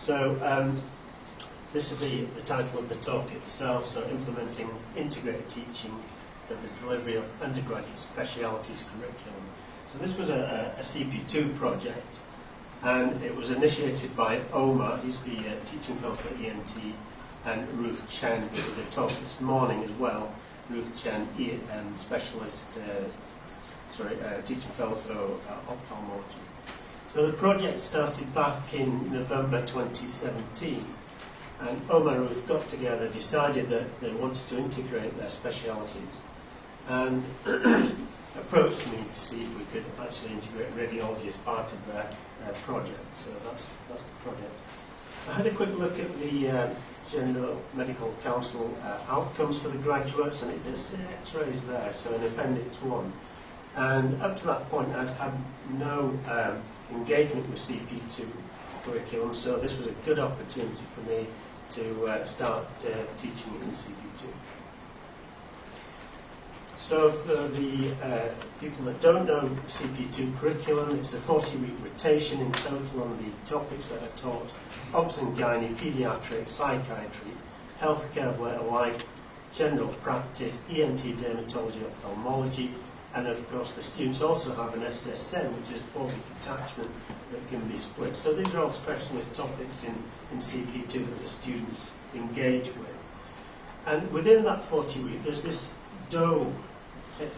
So this is the title of the talk itself, so implementing integrated teaching for the delivery of undergraduate specialties curriculum. So this was a CP2 project, and it was initiated by Omar, he's the teaching fellow for E.N.T.E.R, and Ruth Chen, who did the talk this morning as well. Ruth Chen, teaching fellow for ophthalmology. So the project started back in November 2017, and Omar and Ruth got together, decided that they wanted to integrate their specialities, and approached me to see if we could actually integrate radiology as part of their project. So that's the project. I had a quick look at the General Medical Council outcomes for the graduates, and it does say X-rays there, so in Appendix 1. And up to that point, I'd had no engagement with CP2 curriculum, so this was a good opportunity for me to start teaching in CP2. So for the people that don't know CP2 curriculum, it's a 40-week rotation in total on the topics that are taught: obs and gynae, paediatrics, psychiatry, healthcare of later life, general practice, E.N.T.E.R, dermatology, ophthalmology, and of course the students also have an SSN, which is a 4-week attachment that can be split. So these are all specialist topics in CP2 that the students engage with. And within that 40-week, there's this DOE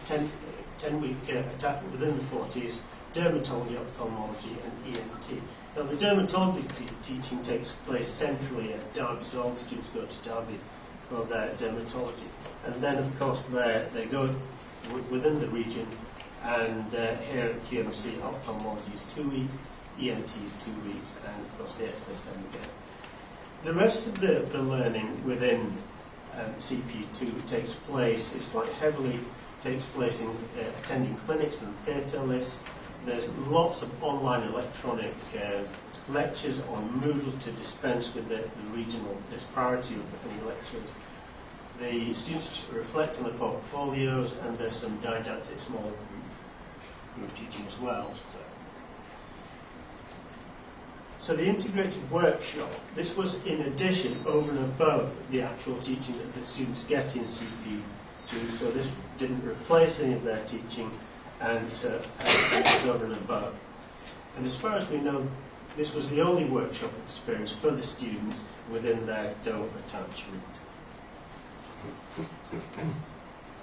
10-week attachment within the 40s, dermatology, ophthalmology, and E.N.T.E.R. Now the dermatology teaching takes place centrally at Derby, so all the students go to Derby for their dermatology. And then of course they go within the region, and here at QMC, ophthalmology is 2 weeks, E.N.T.E.R is 2 weeks, and of course the SSN again. The rest of the learning within CP2 takes quite heavily in attending clinics and theatre lists. There's lots of online electronic lectures on Moodle to dispense with the regional disparity of any lectures. The students reflect on the portfolios, and there's some didactic small group teaching as well. So the integrated workshop, this was in addition, over and above the actual teaching that the students get in CP2, so this didn't replace any of their teaching, and so it was over and above. And as far as we know, this was the only workshop experience for the students within their DOE attachment.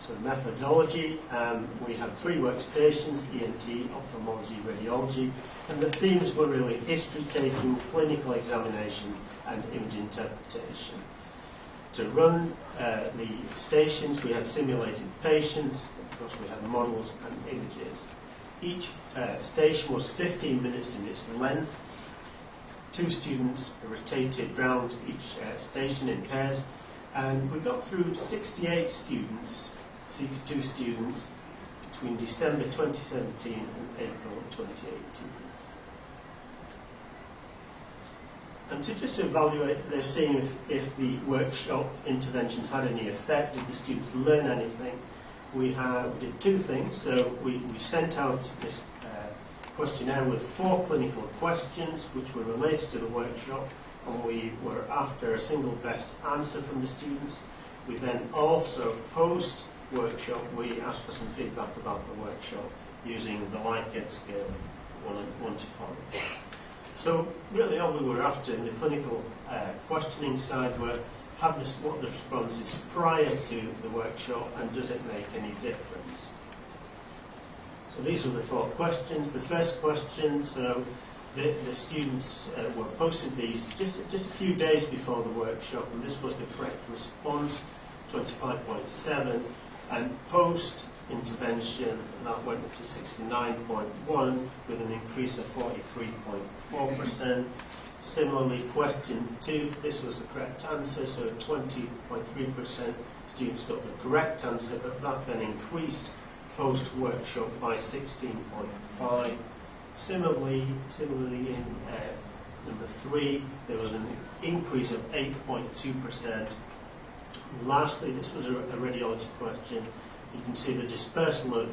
So methodology, we have 3 workstations: E.N.T.E.R, ophthalmology, radiology, and the themes were really history taking, clinical examination, and image interpretation. To run the stations, we had simulated patients, of course we had models and images. Each station was 15 minutes in its length. 2 students rotated round each station in pairs, and we got through 68 students, CP2 students, between December 2017 and April 2018. And to just evaluate this, seeing if the workshop intervention had any effect, did the students learn anything, we did 2 things. So we sent out this questionnaire with 4 clinical questions which were related to the workshop, and we were after a single best answer from the students. We then also, post-workshop, we asked for some feedback about the workshop using the Likert scale of 1 to 5. So really all we were after in the clinical questioning side were what the response is prior to the workshop, and does it make any difference? So these were the 4 questions. The first question, so the students were posted these just a few days before the workshop, and this was the correct response, 25.7, and post-intervention that went up to 69.1 with an increase of 43.4%. Similarly, question 2, this was the correct answer, so 20.3% students got the correct answer, but that then increased post-workshop by 16.5%. Similarly, in number 3, there was an increase of 8.2%. Lastly, this was a radiology question. You can see the dispersal of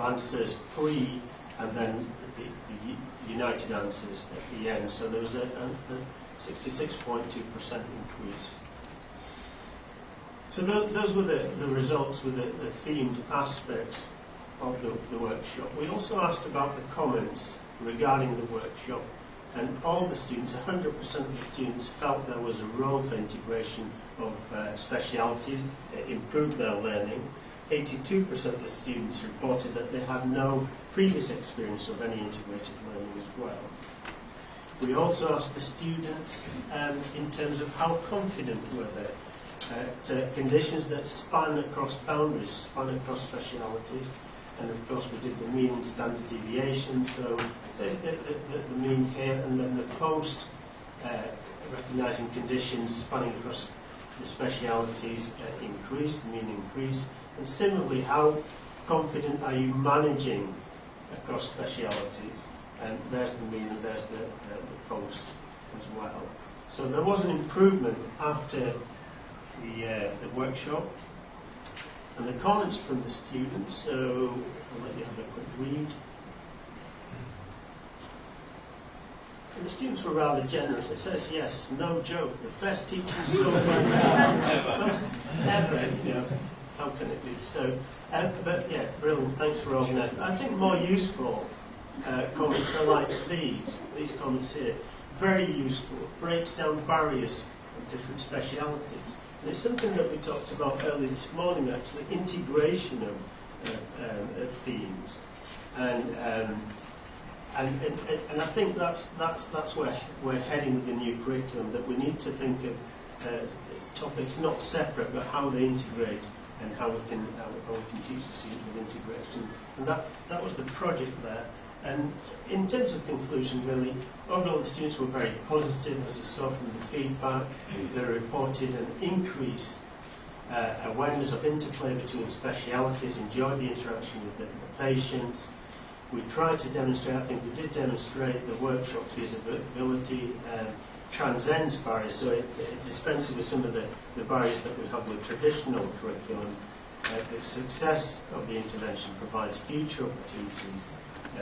answers pre and then the United answers at the end. So there was a 66.2% increase. So those were the results with the themed aspects of the workshop. We also asked about the comments regarding the workshop, and all the students, 100% of the students, felt there was a role for integration of specialities. It improved their learning. 82% of the students reported that they had no previous experience of any integrated learning as well. We also asked the students in terms of how confident were they at conditions that span across boundaries, span across specialities, and of course we did the mean and standard deviation, so the mean here, and then the post recognising conditions spanning across the specialities increased, the mean increased, and similarly, how confident are you managing across specialities? And there's the mean and there's the post as well. So there was an improvement after the workshop. And the comments from the students, so I'll let you have a quick read. And the students were rather generous. It says, yes, no joke, the best teaching so far ever, you know, how can it be? So, but yeah, brilliant, thanks for organising. I think more useful comments are like these comments here. Very useful, breaks down barriers from different specialities. And it's something that we talked about earlier this morning, actually, integration of themes. And I think that's where we're heading with the new curriculum, that we need to think of topics not separate, but how they integrate and how we can teach the students with integration. And that was the project there. And in terms of conclusion, really, overall the students were very positive, as you saw from the feedback. They reported an increased awareness of interplay between specialities, enjoyed the interaction with the patients. We tried to demonstrate, I think we did demonstrate, the workshop feasibility transcends barriers, so it dispenses with some of the barriers that we have with traditional curriculum. The success of the intervention provides future opportunities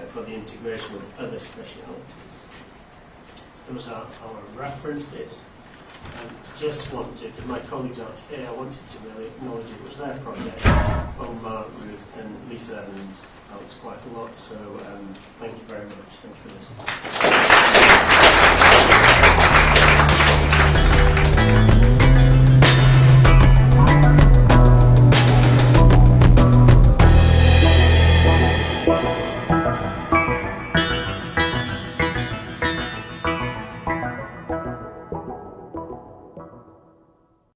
for the integration with other specialities. Those are our references. Just wanted, my colleagues aren't here, I wanted to really acknowledge it was their project. Omar, Ruth and Lisa Evans helped quite a lot, so thank you very much. Thank you for listening.